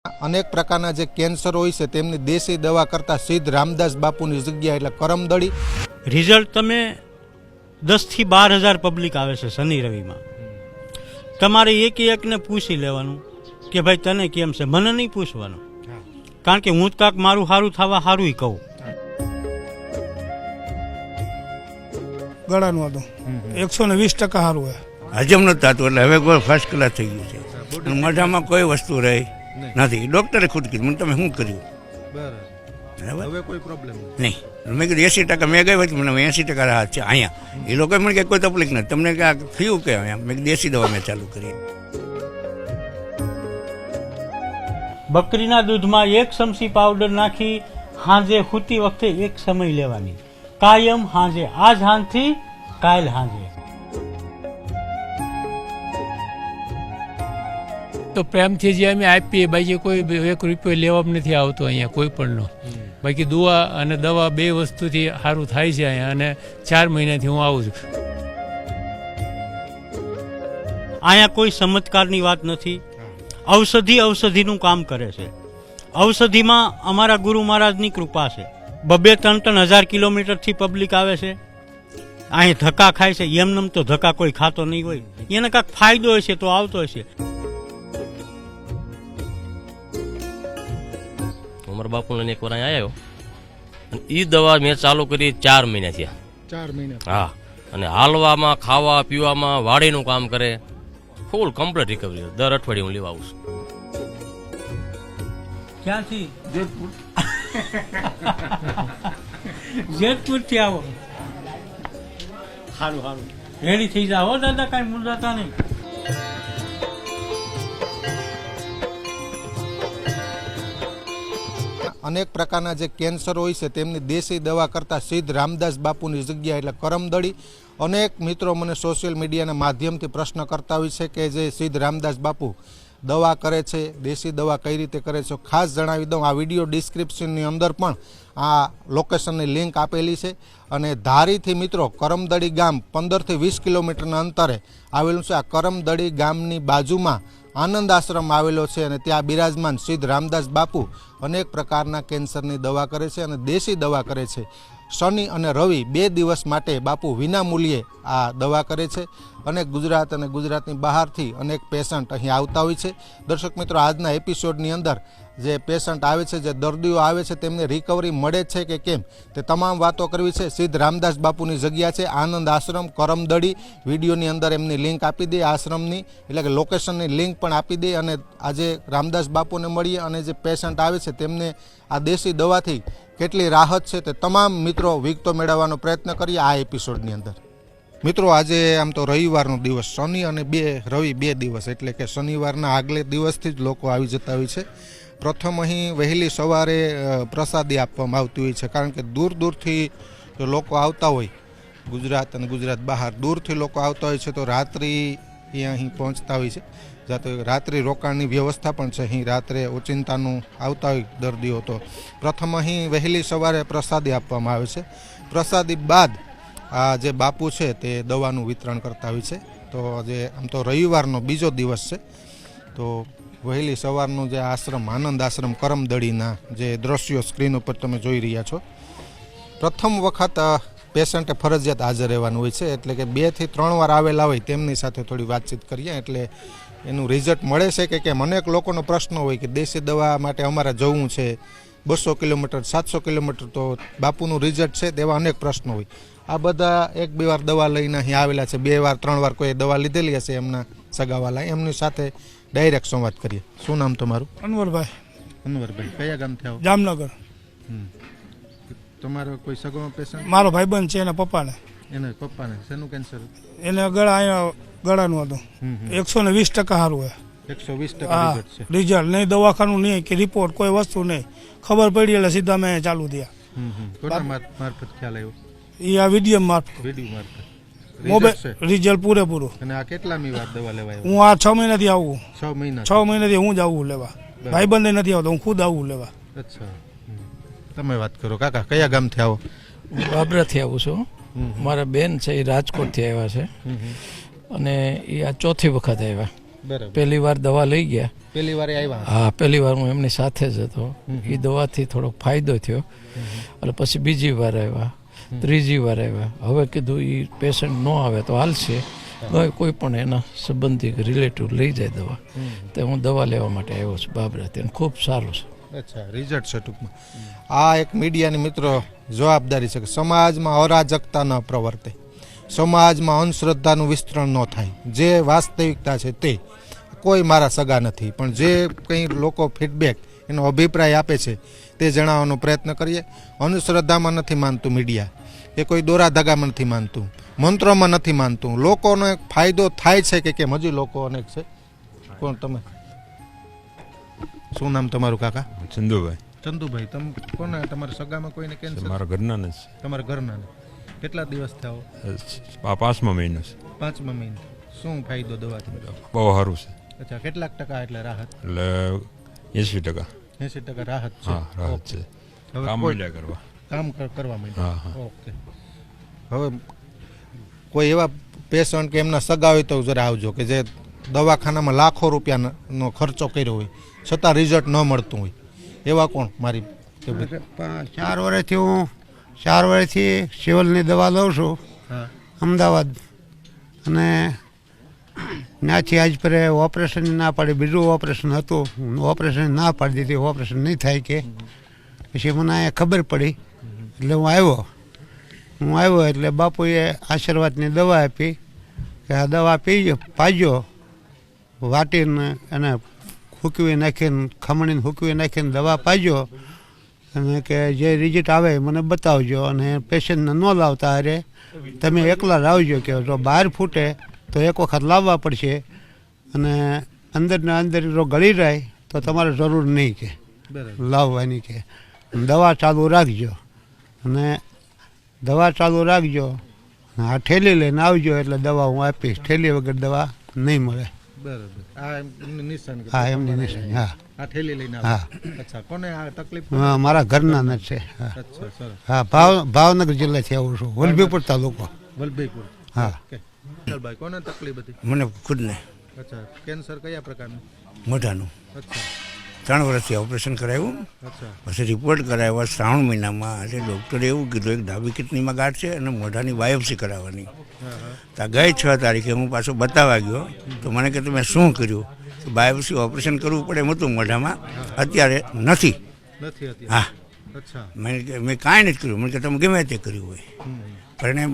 अनेक प्रकारना जे कैंसर होय छे तेमनी देशी दवा करता सिद्ध रामदास बापूनी जग्या एटले करमदड़ी। रिजल्ट तमे 10 થી 12,000 पब्लिक आवे छे शनि रवि में। तमारे एक ने पूछी लेवानुं के भाई तने केम छे, मने नहीं पूछवानुं, कारण के हूँ काक मारू हारू थवा हारू ही कहूं। गळानुं हतुं 120% हारू है। हजम नता तो એટલે હવે કોઈ ફર્સ્ટ ક્લાસ થઈ ગયું છે। મોઢામાં કોઈ વસ્તુ રહી નથી। ડોક્ટરે ખુદ કીધું, તમે શું કર્યું? બરાબર, હવે કોઈ પ્રોબ્લેમ નહીં। મેં કીધું 80% મેં ગઈ હતી, મને 80% રાહત છે અહીંયા। એ લોકોએ મને કે કોઈ તકલીફ નથી, તમને કે થયું કે અહીંયા? મેં દેશી દવા મેં ચાલુ કરી। बकरीना दूध में 1 चमची पाउडर नाखी हांजे हुती वखते 1 समय लेवानी, कायम हांजे, आज हांज थी काल हांजे। तो प्रेमथी जे अमे आपीए, बाकी कोई 1 રૂપિયો લેવામાં નથી આવતો અહીંયા કોઈ પણનો। બાકી દવા અને દવા બે વસ્તુથી સારું થાય છે અહીંયા, અને 4 મહિનાથી હું આવું છું। અહીંયા કોઈ ચમત્કારની વાત નથી। औषधिનું કામ કરે છે। औषधिમાં અમારા ગુરુ મહારાજની કૃપા છે। 2-3 કિલોમીટરથી પબ્લિક આવે છે, અહીં ધક્કા ખાય છે। એમનેમ તો ધક્કા કોઈ ખાતો નહીં હોય, એને કાંઈક ફાયદો હશે તો આવતો હશે। उमर बापू ने एक बार आयो, ई दवा मैं चालू करी 4 महीना थया। 4 महीना? हाँ, अने हालवामां, खावा पीवामां, वाडीनुं काम करे, फूल कम्प्लीट रिकवरी। दर अठवाडिये हूँ लेवा आવું છું। ક્યાંથી? જેતપુરથી આવો? સારું સારું, રેડી થઈ જાઓ દાદા, કાંઈ મૂંઝાતા નહીં। अनेक प्रकारना जे कैंसर होय छे तेमनी देशी दवा करता सिद्ध रामदास बापूनी जग्या एटले करमदड़ी। अनेक मित्रों मने सोशियल मीडियाना माध्यमथी प्रश्न करता होय छे के जे सिद्ध रामदास बापू दवा करे छे, देशी दवा कई रीते करे छे। खास जणावी दऊं, आ विडियो डिस्क्रिप्शननी अंदर पण आ लोकेशननी लिंक आपेली छे। अने धारीथी मित्रों करमदड़ी गाम 15 થી 20 किलोमीटरना अंतरे आवेलुं छे। आ करमदड़ी गामनी बाजुमां आनंद आश्रम आवेलो छे अने त्यां बिराजमान सिद्ध रामदास बापू अनेक प्रकारना कैंसरनी दवा करे छे अने देशी दवा करे छे। शनि अने रवि 2 दिवस माटे बापू विना मूल्ये आ दवा करे छे अने गुजरात अने गुजरातनी बहारथी अनेक पेशंट अहीं आवता होय छे। दर्शक मित्रों, आजना एपिसोडनी अंदर जे पेशंट आवे छे, जे दर्दीओ आवे छे, तेमने रिकवरी मळे छे के केम ते तमाम वातो करवी छे। सिद्ध रामदास बापूनी जग्या छे आनंद आश्रम करमदड़ी। विडियोनी अंदर एमनी लिंक आपी दे, आश्रमनी एटले के लोकेशननी लिंक पण आपी दे। अने आजे रामदास बापूने मळीए अने जे पेशंट आवे छे तेमने आ देशी दवाथी કેટલી રાહત છે તે તમામ મિત્રો વિગતો મેળવવાનો પ્રયત્ન કરીએ આ એપિસોડની અંદર। મિત્રો, આજે આમ તો રવિવારનો દિવસ, શનિ અને રવિ 2 દિવસ, એટલે કે શનિવારના આગલે દિવસથી જ લોકો આવી જતા હોય છે। પ્રથમ અહીં વહેલી સવારે પ્રસાદી આપવામાં આવતી હોય છે, કારણ કે દૂર દૂરથી જો લોકો આવતા હોય, ગુજરાત અને ગુજરાત બહાર દૂરથી લોકો આવતા હોય છે, તો રાત્રિ અહીં પહોંચતા હોય છે। जाते रात्रि रोकाणनी व्यवस्था पण छे। अहीं रात्रे ओचिंतानुं आवता होय दर्दीओ तो प्रथम अहीं वहेली सवारे प्रसादी आपवामां आवे छे। प्रसादी बाद आ जे बापू छे ते दवानुं वितरण करता होय छे। तो जे आम तो रविवारनो बीजो दिवस छे, तो वहेली सवारनो जे आश्रम आनंद आश्रम करमदड़ीना जे दृश्यो स्क्रीन पर तमे जोई रह्या छो, प्रथम वखत पेशंटे फरजियात हाजर रहेवानुं होय छे। एटले के 2 થી 3 વાર आवेला होय तेमनी साथे थोड़ी वातचीत करीए एटले एनु रिजल्ट मळे छे के केम। अनेक लोकोनो प्रश्न होय के देशी दवा माटे अमारे जवुं छे 200 किलोमीटर 700 किलोमीटर, तो बापूनुं रिजल्ट छे तेवा अनेक प्रश्न होय। आ बधा 1-2 વાર दवा लईने અહીં आवेला छे, 2 વાર 3 વાર कोई दवा लीधेली हशे एमना सगावाला, एमनी साथे डायरेक्ट संवाद करीए। शुं नाम तमारुं? अनवरभाई। अनवरभाई, कया गामथी आવો? जामनगर। તમારો કોઈ સગો પેશન્ટ? મારો ભાઈબંધ છે, એના પપ્પાને। એને પપ્પાને શેનું કેન્સર? એને ગળાનું હતું। 120% સારું है। 120% रिजल्ट છે। रिजल्ट नहीं, दवाखानु नहीं कि रिपोर्ट कोई वस्तु नहीं, खबर पड़ी એટલે सीधा मैं चालू दिया। કોના મારફત ખ્યાલ આવ્યો? ये आ वीडियो मार्फत, વિડિયો મારફત મોબાઈલ रिजल्ट પૂરેપૂરું। અને આ કેટલામી વાર દવા લેવા આવ્યો? હું આ 6 મહિનાથી આવું। 6 મહિના? 6 મહિનાથી હું જ આવું લેવા, ભાઈબંધ નથી આવતો, હું ખુદ આવું લેવા। અચ્છા, તમે વાત કરો કાકા, કયા ગામથી આવો? બાબરાથી આવું છું। મારા બેન છે એ રાજકોટથી આવ્યા છે, અને એ આ ચોથી વખત આવ્યા। બરાબર પહેલી વાર દવા લઈ ગયા. પહેલી વાર આવ્યા હા, પહેલી વાર હું એમની સાથે જ હતો. એ દવાથી થોડોક ફાયદો થયો એટલે પછી બીજી વાર આવ્યા, ત્રીજી વાર આવ્યા. હવે કીધું એ પેશન્ટ ન આવે તો હાલશે, કોઈ પણ એના સંબંધી રિલેટિવ લઈ જાય દવા. તો હું દવા લેવા માટે આવ્યો છું બાબરાથી, અને ખૂબ સારું છે. અચ્છા, રિઝલ્ટ છે ટૂંકમાં. આ એક મીડિયાની મિત્રો જવાબદારી છે કે સમાજમાં અરાજકતા ન પ્રવર્તે, સમાજમાં અંધશ્રદ્ધાનું વિસ્તરણ ન થાય. જે વાસ્તવિકતા છે તે કોઈ મારા સગા નથી, પણ જે કંઈ લોકો ફીડબેક એનો અભિપ્રાય આપે છે તે જણાવવાનો પ્રયત્ન કરીએ. અંધશ્રદ્ધામાં નથી માનતું મીડિયા, એ કોઈ દોરા ધાગામાં નથી માનતું, મંત્રોમાં નથી માનતું. લોકોનો એક ફાયદો થાય છે કે કેમ, હજી લોકો અનેક છે. કોણ તમે? શું નામ તમારું કાકા? ચંદુભાઈ. ચંદુભાઈ, તમે કોને તમારા સગામાં કોઈને કેન્સર? મારા ઘરના જ તમારા ઘરના ને? કેટલા દિવસ થયા? આ 5મા મહિનો છે. 5મા મહિને. શું ફાયદો દવાથી? બહુ સારું છે. અચ્છા, કેટલાક ટકા એટલે રાહત? એટલે 80%. 80% રાહત છે. હા, રાહત છે. હવે કામ કોઈ મળ્યા કરવા. કામ કરવા માંડ્યા. હા, હા. ઓકે. હવે કોઈ એવા પેશન્ટ કે એમના સગા હોય તો જરા આવજો કે જે દવાખાનામાં લાખો રૂપિયાનો ખર્ચો કર્યો હોય છતાં રિઝલ્ટ ન મળતું હોય. એવા કોણ? મારી 4 વર્ષથી સિવિલની દવા લઉં છું અમદાવાદ, અને ત્યાંથી આજ પર ઓપરેશન ના પાડી. બીજું ઓપરેશન હતું, ઓપરેશન ના પાડી દીધી, ઓપરેશન નહીં થાય કે. પછી મને અહીંયા ખબર પડી એટલે હું આવ્યો એટલે બાપુએ આશીર્વાદની દવા આપી કે આ દવા પાજો, વાટીને અને હૂકવી નાખીને, ખમણીને હૂકવી નાખીને દવા પાજો, અને કે જે રિઝલ્ટ આવે મને બતાવજો, અને પેશન્ટને ન લાવતા અરે તમે એકલા લાવજો, કે જો બહાર ફૂટે તો એક વખત લાવવા પડશે, અને અંદરના અંદર જો ગળી જાય તો તમારે જરૂર નહીં કે લાવવાની, કે દવા ચાલુ રાખજો, અને દવા ચાલુ રાખજો. આ ઠેલી લઈને આવજો એટલે દવા હું આપીશ, ઠેલી વગર દવા નહીં મળે. બરાબર. આ એમની નિશાની? હા, એમની નિશાની. હા, આ ઠેલી લઈને હા. આવે. અચ્છા, કોને આ તકલીફ? હા, મારા ઘરના જ છે. હા, અચ્છા, સરસ. હા, ભાવનગર જિલ્લાથી આવું છું, વલભીપુર તાલુકો. વલભીપુર. હા. ઓકે. ભાઈ, કોને તકલીફ હતી? મને ખુદને અચ્છા, કેન્સર કયા પ્રકારનું? મોઢાનું. અચ્છા, 3 વર્ષથી ઓપરેશન કરાવ્યું, અચ્છા, પછી રિપોર્ટ કરાવ્યા શ્રાવણ મહિનામાં. એટલે ડૉક્ટરે એવું કીધું એક ડાબી કિડનીમાં ગાંઠ છે અને મોઢાની બાયોપ્સી કરાવવાની. તો ગઈ 6 તારીખે હું પાછો બતાવવા ગયો તો મને કે તમે શું કર્યું? બાયોપ્સી ઓપરેશન કરવું પડે એમ હતું મોઢામાં, અત્યારે નથી. નથી હતી. હા. અચ્છા, મેં કાંઈ નથી કર્યું. મને કે તમે ગમે તે કર્યું હોય. પણ એને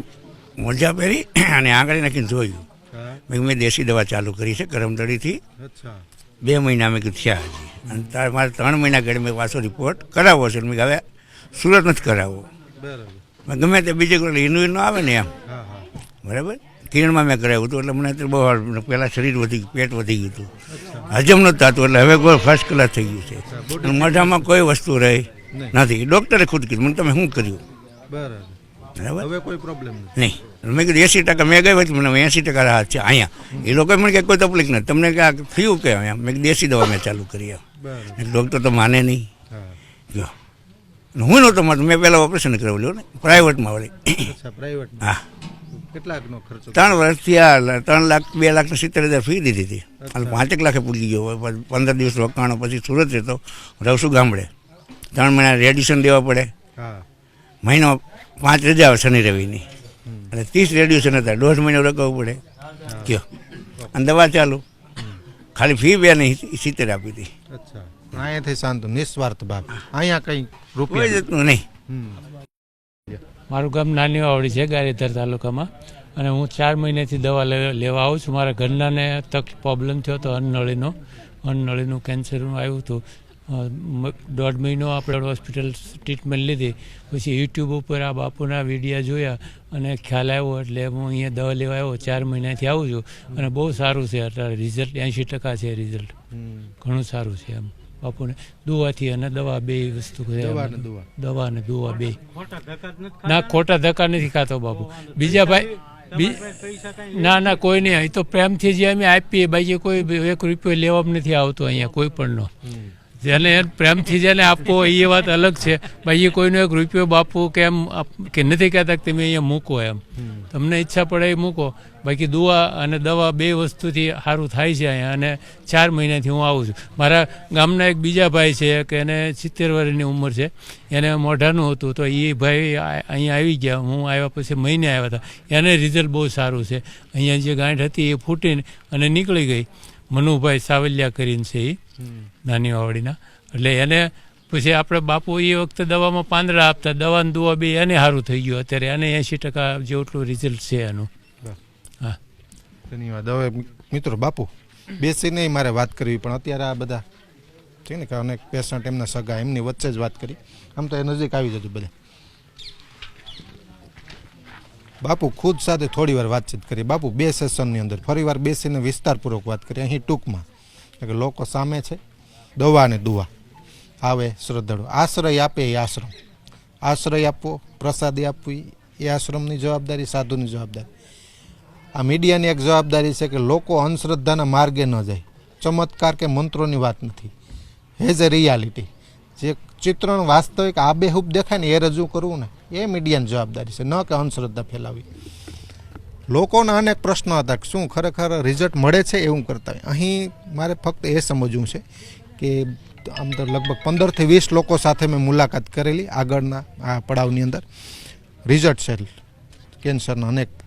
મોજા પહેરી અને આંગળી નાખીને જોયું. મેં દેશી દવા ચાલુ કરી છે કરમદડીથી. અચ્છા, 2 મહિના મેં કીધું થયા હજી, અને તારે મારે 3 મહિના ઘડી મેં પાછો રિપોર્ટ કરાવવો છે. મેં હવે સુરત નથી કરાવવો. બરાબર. મેં ગમે તે બીજે કોઈ ઈનું ન આવે ને એમ. હા, હા. બરાબર. કિરણમાં મેં કરાવ્યું હતું એટલે મને અત્યારે બહુ પહેલાં શરીર વધી ગયું, પેટ વધી ગયું હતું, હજમ નહોતું થતું. એટલે હવે કોઈ ફર્સ્ટ ક્લાસ થઈ ગયું છે, અને મોઢામાં કોઈ વસ્તુ રહી નથી. ડૉક્ટરે ખુદ કીધું મને તમે શું કર્યું? બરાબર. બરાબર. હવે કોઈ પ્રોબ્લેમ નથી. નહીં. મેં કીધું 80% મેં ગઈ હતી, મને 80% રાહત છે અહીંયા. એ લોકોએ મને કે કોઈ તકલીફ નથી, તમને કે આ થયું કે અહીંયા? મેં દેશી દવા મેં ચાલુ કરી. બરાબર. ડૉક્ટર તો માને નહીં. હા. જો હું નહોતો માનતો, મેં પહેલાં ઓપરેશન કરાવેલું ને પ્રાઇવેટમાં વળી. અચ્છા, પ્રાઇવેટ. હા. કેટલાકનો ખર્ચો? 3 વર્ષથી આ 3,02,70,000 ફી દીધી હતી. અને 5 લાખે પૂરી ગયો. 15 દિવસ રોકાણો, પછી સુરત રહેતો, રહું ગામડે. 3 મહિના રેડિયેશન દેવા પડે. હા. મહિનો 5 રજા આવે શનિ રવિની, અને 30 રેડિયેશન હતા. 1.5 મહિનો રોકાવવું પડે. કયો? અને દવા ચાલુ. ખાલી ફી 2 નહીં 70 આપી હતી. અચ્છા, અહીંયાથી શાંત નિસ્વાર્થ ભાવ. અહીંયા કંઈ કોઈ રૂપિયા જતું નહીં. મારું ગામ નાની વાવડી છે, ગારીધર તાલુકામાં, અને હું 4 મહિનાથી દવા લેવા આવું છું. મારા ઘરનાને પ્રોબ્લેમ થયો હતો અન્નનળીનું કેન્સરનું આવ્યું હતું. 1.5 મહિનો આપણે હોસ્પિટલ ટ્રીટમેન્ટ લીધી. પછી યુટ્યુબ ઉપર આ બાપુના વિડીયા જોયા અને ખ્યાલ આવ્યો, એટલે હું અહીંયા દવા લેવા આવ્યો. 4 મહિનાથી આવું છું, અને બહુ સારું છે. અત્યારે રિઝલ્ટ 80% છે. રિઝલ્ટ ઘણું સારું છે. એમ બાપુને દુવાથી અને દવા બે વસ્તુ છે. દવા અને દુવા બે. ના, ખોટા ધક્કા નથી ખાતો બાપુ. બીજા ભાઈ ના કોઈ નહીં. અહીં તો પ્રેમથી જે અમે આપીએ, બાકી કોઈ 1 રૂપિયો લેવામાં નથી આવતો અહીંયા કોઈ પણનો. જેને પ્રેમથી જેને આપવો એ વાત અલગ છે. ભાઈ એ કોઈનો 1 રૂપિયો બાપુ કે એમ કે નથી કહેતા કે તમે અહીંયા મૂકો એમ, તમને ઈચ્છા પડે એ મૂકો. બાકી દુઆ અને દવા 2 વસ્તુથી સારું થાય છે અહીંયા. અને 4 મહિનાથી હું આવું છું. મારા ગામના એક બીજા ભાઈ છે કે એને 70 વર્ષની ઉંમર છે, એને મોઢાનું હતું, તો એ ભાઈ અહીંયા આવી ગયા. હું આવ્યા પછી મહિને આવ્યા હતા. એને રિઝલ્ટ બહુ સારું છે. અહીંયા જે ગાંઠ હતી એ ફૂટીને અને નીકળી ગઈ. મનુભાઈ સાવલિયા કરીને છે એ નાની વાવડીના. એટલે એને પછી આપણે બાપુ એ વખતે દવામાં પાંદડા આપતા, દવાની દુઆ બી એને સારું થઈ ગયું. અત્યારે એને 80% જેટલું રિઝલ્ટ છે એનું. હા, ધન્યવાદ. હવે મિત્રો બાપુ બેસીને મારે વાત કરવી, પણ અત્યારે આ બધા છે ને કે અનેક પેશન્ટ એમના સગા એમની વચ્ચે જ વાત કરી. આમ તો એ નજીક આવી જતું બધા. બાપુ ખુદ સાથે થોડી વાર વાતચીત કરી. બાપુ 2 સેશનની અંદર ફરીવાર બેસીને વિસ્તારપૂર્વક વાત કરી. અહીં ટૂંકમાં કે લોકો સામે છે, દવા અને દુઆ આવે, શ્રદ્ધાળુ આશ્રય આપે એ આશ્રમ, આશ્રય આપવો, પ્રસાદી આપવી એ આશ્રમની જવાબદારી, સાધુની જવાબદારી. આ મીડિયાની એક જવાબદારી છે કે લોકો અંધશ્રદ્ધાના માર્ગે ન જાય. ચમત્કાર કે મંત્રોની વાત નથી, હેઝ એ રિયાલિટી. જે ચિત્રણ વાસ્તવિક આબેહૂબ દેખાય ને એ રજૂ કરવું ને એ મીડિયાની જવાબદારી છે, ન કે અંધશ્રદ્ધા ફેલાવી. લોકોના અનેક પ્રશ્નો હતા કે શું ખરેખર રિઝલ્ટ મળે છે એવું કરતા હોય. અહીં મારે ફક્ત એ સમજવું છે કે આમ તો લગભગ 15 થી 20 લોકો સાથે મેં મુલાકાત કરેલી આગળના આ પડાવની અંદર. રિઝલ્ટ છે કેન્સરના અનેક